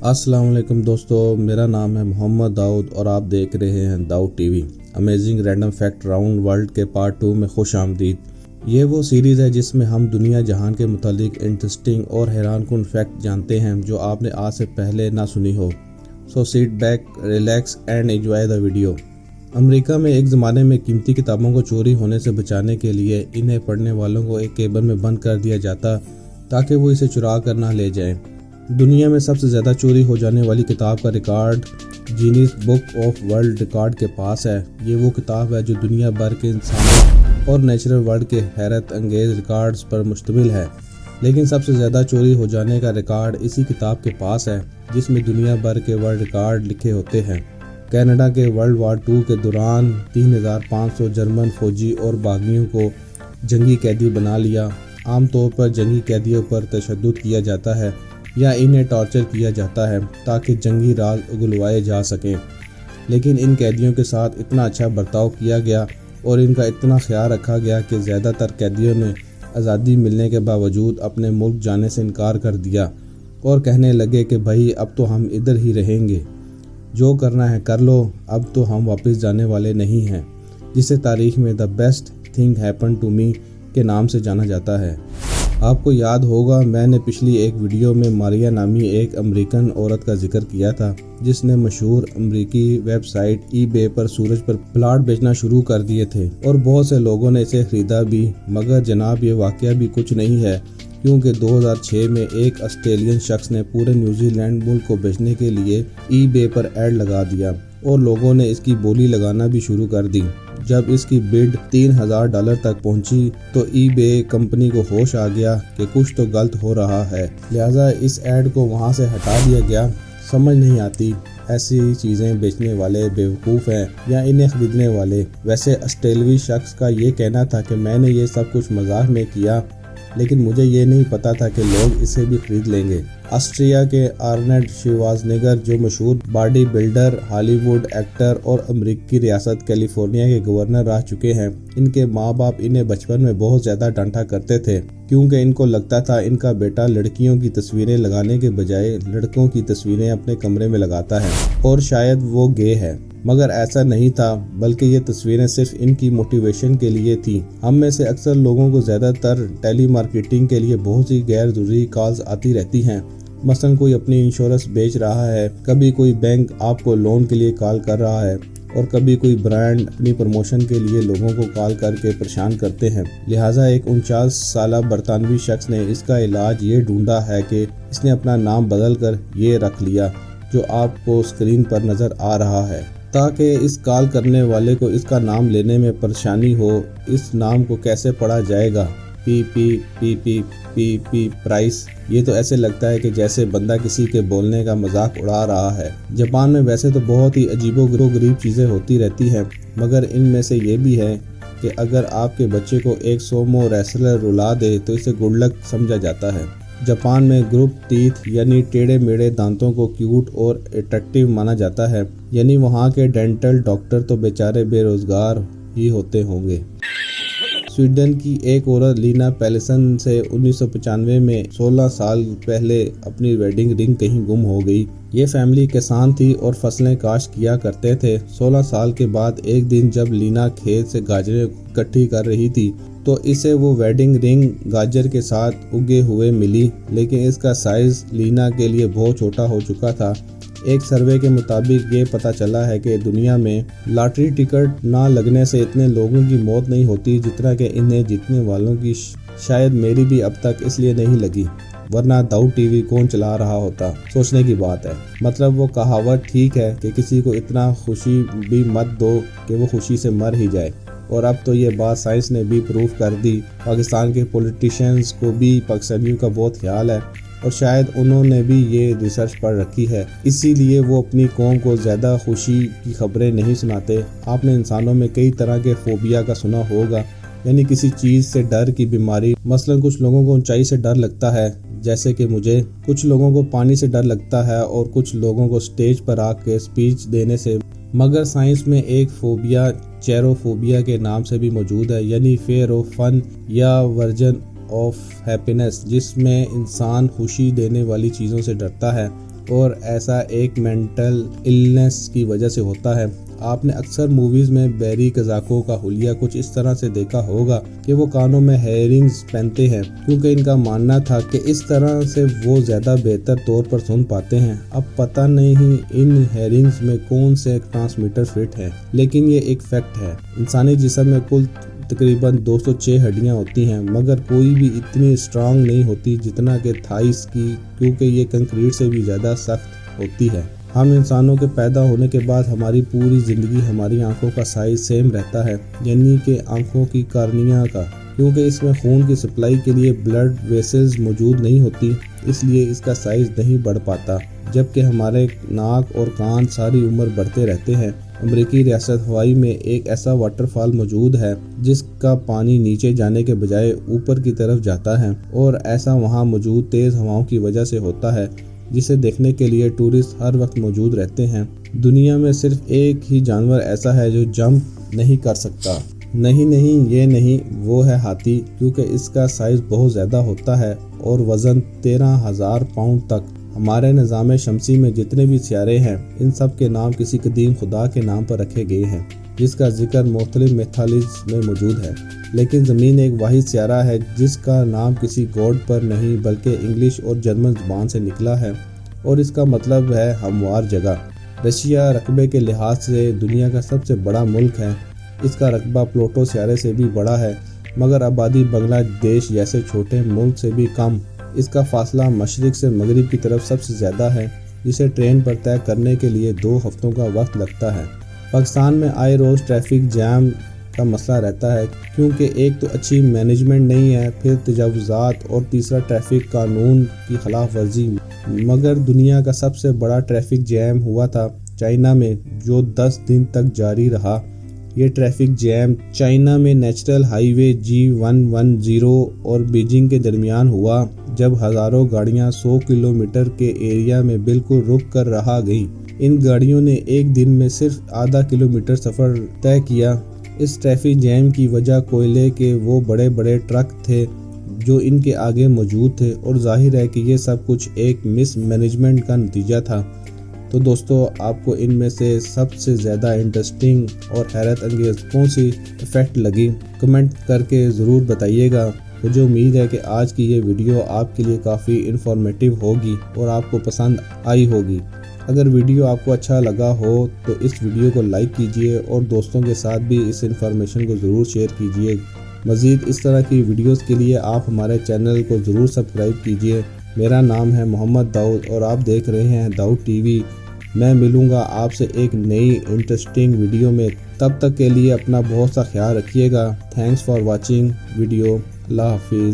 السلام علیکم دوستو، میرا نام ہے محمد داؤد اور آپ دیکھ رہے ہیں Dawood TV. Amazing random fact round world کے پارٹ 2 میں خوش آمدید۔ یہ وہ سیریز ہے جس میں ہم دنیا جہان کے متعلق انٹرسٹنگ اور حیران کن فیکٹ جانتے ہیں جو آپ نے آج سے پہلے نہ سنی ہو۔ So set back, relax and enjoy the video. امریکہ میں ایک زمانے میں قیمتی کتابوں کو چوری ہونے سے بچانے کے لیے انہیں پڑھنے والوں کو ایک کیبن میں بند کر دیا جاتا تاکہ وہ اسے چرا کر نہ لے جائیں۔ دنیا میں سب سے زیادہ چوری ہو جانے والی کتاب کا record Guinness book of world record کے پاس ہے۔ یہ وہ کتاب ہے جو دنیا بھر کے انسان اور نیچرل ورلڈ کے حیرت انگیز ریکارڈز پر مشتمل ہے، لیکن سب سے زیادہ چوری ہو جانے کا ریکارڈ اسی کتاب کے پاس ہے جس میں دنیا بھر کے ورلڈ ریکارڈ لکھے ہوتے ہیں۔ کینیڈا کے ورلڈ وار 2 کے دوران 3500 جرمن فوجی اور باغیوں کو جنگی قیدی بنا لیا۔ عام طور پر جنگی قیدیوں پر تشدد کیا جاتا ہے یا انہیں ٹارچر کیا جاتا ہے تاکہ جنگی راز اگلوائے جا سکیں، لیکن ان قیدیوں کے ساتھ اتنا اچھا برتاؤ کیا گیا اور ان کا اتنا خیال رکھا گیا کہ زیادہ تر قیدیوں نے آزادی ملنے کے باوجود اپنے ملک جانے سے انکار کر دیا اور کہنے لگے کہ بھائی اب تو ہم ادھر ہی رہیں گے، جو کرنا ہے کر لو، اب تو ہم واپس جانے والے نہیں ہیں، جسے تاریخ میں the best thing happen to me کے نام سے جانا جاتا ہے۔ آپ کو یاد ہوگا میں نے پچھلی ایک ویڈیو میں ماریا نامی ایک امریکن عورت کا ذکر کیا تھا جس نے مشہور امریکی ویب سائٹ ای بے پر سورج پر پلاٹ بیچنا شروع کر دیے تھے اور بہت سے لوگوں نے اسے خریدا بھی، مگر جناب یہ واقعہ بھی کچھ نہیں ہے، کیونکہ 2006 میں ایک آسٹریلین شخص نے پورے نیوزی لینڈ ملک کو بیچنے کے لیے ای بے پر ایڈ لگا دیا اور لوگوں نے اس کی بولی لگانا بھی شروع کر دی۔ جب اس کی بڈ $3000 تک پہنچی تو ای بے کمپنی کو ہوش آ گیا کہ کچھ تو غلط ہو رہا ہے، لہٰذا اس ایڈ کو وہاں سے ہٹا دیا گیا۔ سمجھ نہیں آتی ایسی چیزیں بیچنے والے بیوقوف ہیں یا انہیں خریدنے والے۔ ویسے آسٹریلوی شخص کا یہ کہنا تھا کہ میں نے یہ سب کچھ مزاح میں کیا، لیکن مجھے یہ نہیں پتا تھا کہ لوگ اسے بھی خرید لیں گے۔ آسٹریا کے آرنلڈ شوازنگر جو مشہور باڈی بلڈر، ہالی ووڈ ایکٹر اور امریکی ریاست کیلیفورنیا کے گورنر رہ چکے ہیں، ان کے ماں باپ انہیں بچپن میں بہت زیادہ ڈانٹا کرتے تھے کیونکہ ان کو لگتا تھا ان کا بیٹا لڑکیوں کی تصویریں لگانے کے بجائے لڑکوں کی تصویریں اپنے کمرے میں لگاتا ہے اور شاید وہ گے ہے، مگر ایسا نہیں تھا، بلکہ یہ تصویریں صرف ان کی موٹیویشن کے لیے تھیں۔ ہم میں سے اکثر لوگوں کو زیادہ تر ٹیلی مارکیٹنگ کے لیے بہت سی غیر ضروری کالز آتی رہتی ہیں، مثلا کوئی اپنی انشورنس بیچ رہا ہے، کبھی کوئی بینک آپ کو لون کے لیے کال کر رہا ہے اور کبھی کوئی برانڈ اپنی پروموشن کے لیے لوگوں کو کال کر کے پریشان کرتے ہیں۔ لہٰذا ایک 49 سالہ برطانوی شخص نے اس کا علاج یہ ڈھونڈا ہے کہ اس نے اپنا نام بدل کر یہ رکھ لیا جو آپ کو اسکرین پر نظر آ رہا ہے، تاکہ اس کال کرنے والے کو اس کا نام لینے میں پریشانی ہو۔ اس نام کو کیسے پڑھا جائے گا؟ پی پرائس۔ یہ تو ایسے لگتا ہے کہ جیسے بندہ کسی کے بولنے کا مذاق اڑا رہا ہے۔ جاپان میں ویسے تو بہت ہی عجیب و غریب چیزیں ہوتی رہتی ہیں، مگر ان میں سے یہ بھی ہے کہ اگر آپ کے بچے کو ایک سومو ریسلر رلا دے تو اسے گڈ لک سمجھا جاتا ہے۔ جاپان میں گروپ ٹیتھ یعنی ٹیڑھے میڑھے دانتوں کو کیوٹ اور اٹریکٹیو مانا جاتا ہے، یعنی وہاں کے ڈینٹل ڈاکٹر تو بیچارے بے روزگار ہی ہوتے ہوں گے۔ سویڈن کی ایک عورت لینا پیلسن سے 1995 میں 16 سال پہلے اپنی ویڈنگ رنگ کہیں گم ہو گئی۔ یہ فیملی کسان تھی اور فصلیں کاشت کیا کرتے تھے۔ 16 سال کے بعد ایک دن جب لینا کھیت سے گاجریں اکٹھی کر رہی تھی تو اسے وہ ویڈنگ رنگ گاجر کے ساتھ اگے ہوئے ملی، لیکن اس کا سائز لینا کے لیے بہت چھوٹا ہو چکا تھا۔ ایک سروے کے مطابق یہ پتہ چلا ہے کہ دنیا میں لاٹری ٹکٹ نہ لگنے سے اتنے لوگوں کی موت نہیں ہوتی جتنا کہ انہیں جیتنے والوں کی شاید میری بھی اب تک اس لیے نہیں لگی، ورنہ داؤد ٹی وی کون چلا رہا ہوتا؟ سوچنے کی بات ہے۔ مطلب وہ کہاوت ٹھیک ہے کہ کسی کو اتنا خوشی بھی مت دو کہ وہ خوشی سے مر ہی جائے، اور اب تو یہ بات سائنس نے بھی پروف کر دی۔ پاکستان کے پولیٹیشینز کو بھی پاکستانیوں کا بہت خیال ہے اور شاید انہوں نے بھی یہ ریسرچ پڑھ رکھی ہے، اسی لیے وہ اپنی قوم کو زیادہ خوشی کی خبریں نہیں سناتے۔ آپ نے انسانوں میں کئی طرح کے فوبیا کا سنا ہوگا، یعنی کسی چیز سے ڈر کی بیماری۔ مثلا کچھ لوگوں کو اونچائی سے ڈر لگتا ہے، جیسے کہ مجھے، کچھ لوگوں کو پانی سے ڈر لگتا ہے اور کچھ لوگوں کو سٹیج پر آ کے اسپیچ دینے سے۔ مگر سائنس میں ایک فوبیا چیروفوبیا کے نام سے بھی موجود ہے، یعنی فیئر آف فن یا ورژن آف ہیپینس، جس میں انسان خوشی دینے والی چیزوں سے ڈرتا ہے اور ایسا ایک مینٹل النس کی وجہ سے ہوتا ہے۔ آپ نے اکثر موویز میں بحری قزاقوں کا حلیہ کچھ اس طرح سے دیکھا ہوگا کہ وہ کانوں میں ہیئرنگز پہنتے ہیں کیونکہ ان کا ماننا تھا کہ اس طرح سے وہ زیادہ بہتر طور پر سن پاتے ہیں۔ اب پتہ نہیں ان ہیئرنگز میں کون سے ٹرانسمیٹر فٹ ہیں، لیکن یہ ایک فیکٹ ہے۔ انسانی جسم میں کل تقریباً 206 ہڈیاں ہوتی ہیں، مگر کوئی بھی اتنی اسٹرانگ نہیں ہوتی جتنا کہ تھائس کی، کیونکہ یہ کنکریٹ سے بھی زیادہ سخت ہوتی ہے۔ ہم انسانوں کے پیدا ہونے کے بعد ہماری پوری زندگی ہماری آنکھوں کا سائز سیم رہتا ہے، یعنی کہ آنکھوں کی کارنیا کا، کیونکہ اس میں خون کی سپلائی کے لیے بلڈ ویسلز موجود نہیں ہوتی، اس لیے اس کا سائز نہیں بڑھ پاتا، جبکہ ہمارے ناک اور کان ساری عمر بڑھتے رہتے ہیں۔ امریکی ریاست ہوائی میں ایک ایسا واٹر فال موجود ہے جس کا پانی نیچے جانے کے بجائے اوپر کی طرف جاتا ہے، اور ایسا وہاں موجود تیز ہواؤں کی وجہ سے ہوتا ہے، جسے دیکھنے کے لیے ٹورسٹ ہر وقت موجود رہتے ہیں۔ دنیا میں صرف ایک ہی جانور ایسا ہے جو جمپ نہیں کر سکتا۔ نہیں یہ نہیں، وہ ہے ہاتھی، کیونکہ اس کا سائز بہت زیادہ ہوتا ہے اور وزن 13,000 پاؤنڈ تک۔ ہمارے نظام شمسی میں جتنے بھی سیارے ہیں، ان سب کے نام کسی قدیم خدا کے نام پر رکھے گئے ہیں، جس کا ذکر مختلف میتھالوجیز میں موجود ہے۔ لیکن زمین ایک واحد سیارہ ہے جس کا نام کسی گاڈ پر نہیں بلکہ انگلش اور جرمن زبان سے نکلا ہے، اور اس کا مطلب ہے ہموار جگہ۔ رشیا رقبے کے لحاظ سے دنیا کا سب سے بڑا ملک ہے۔ اس کا رقبہ پلوٹو سیارے سے بھی بڑا ہے، مگر آبادی بنگلہ دیش جیسے چھوٹے ملک سے بھی کم۔ اس کا فاصلہ مشرق سے مغرب کی طرف سب سے زیادہ ہے، جسے ٹرین پر طے کرنے کے لیے 2 ہفتوں کا وقت لگتا ہے۔ پاکستان میں آئے روز ٹریفک جام کا مسئلہ رہتا ہے، کیونکہ ایک تو اچھی مینجمنٹ نہیں ہے، پھر تجاوزات، اور تیسرا ٹریفک قانون کی خلاف ورزی۔ مگر دنیا کا سب سے بڑا ٹریفک جام ہوا تھا چائنا میں، جو 10 دن تک جاری رہا۔ یہ ٹریفک جام چائنا میں نیشنل ہائی وے G110 اور بیجنگ کے درمیان ہوا، جب ہزاروں گاڑیاں 100 کلومیٹر کے ایریا میں بالکل رک کر رہا گئیں۔ ان گاڑیوں نے ایک دن میں صرف آدھا کلومیٹر سفر طے کیا۔ اس ٹریفک جام کی وجہ کوئلے کے وہ بڑے بڑے ٹرک تھے جو ان کے آگے موجود تھے، اور ظاہر ہے کہ یہ سب کچھ ایک مس مینجمنٹ کا نتیجہ تھا۔ تو دوستو، آپ کو ان میں سے سب سے زیادہ انٹرسٹنگ اور حیرت انگیز کون سی ایفیکٹ لگی، کمنٹ کر کے ضرور بتائیے گا۔ مجھے امید ہے کہ آج کی یہ ویڈیو آپ کے لیے کافی انفارمیٹیو ہوگی اور آپ کو پسند آئی ہوگی۔ اگر ویڈیو آپ کو اچھا لگا ہو تو اس ویڈیو کو لائک کیجئے اور دوستوں کے ساتھ بھی اس انفارمیشن کو ضرور شیئر کیجئے۔ مزید اس طرح کی ویڈیوز کے لیے آپ ہمارے چینل کو ضرور سبسکرائب کیجئے۔ میرا نام ہے محمد داؤد اور آپ دیکھ رہے ہیں داؤد ٹی وی۔ میں ملوں گا آپ سے ایک نئی انٹرسٹنگ ویڈیو میں، تب تک کے لیے اپنا بہت سا خیال رکھیے گا۔ Thanks for watching video. اللہ حافظ۔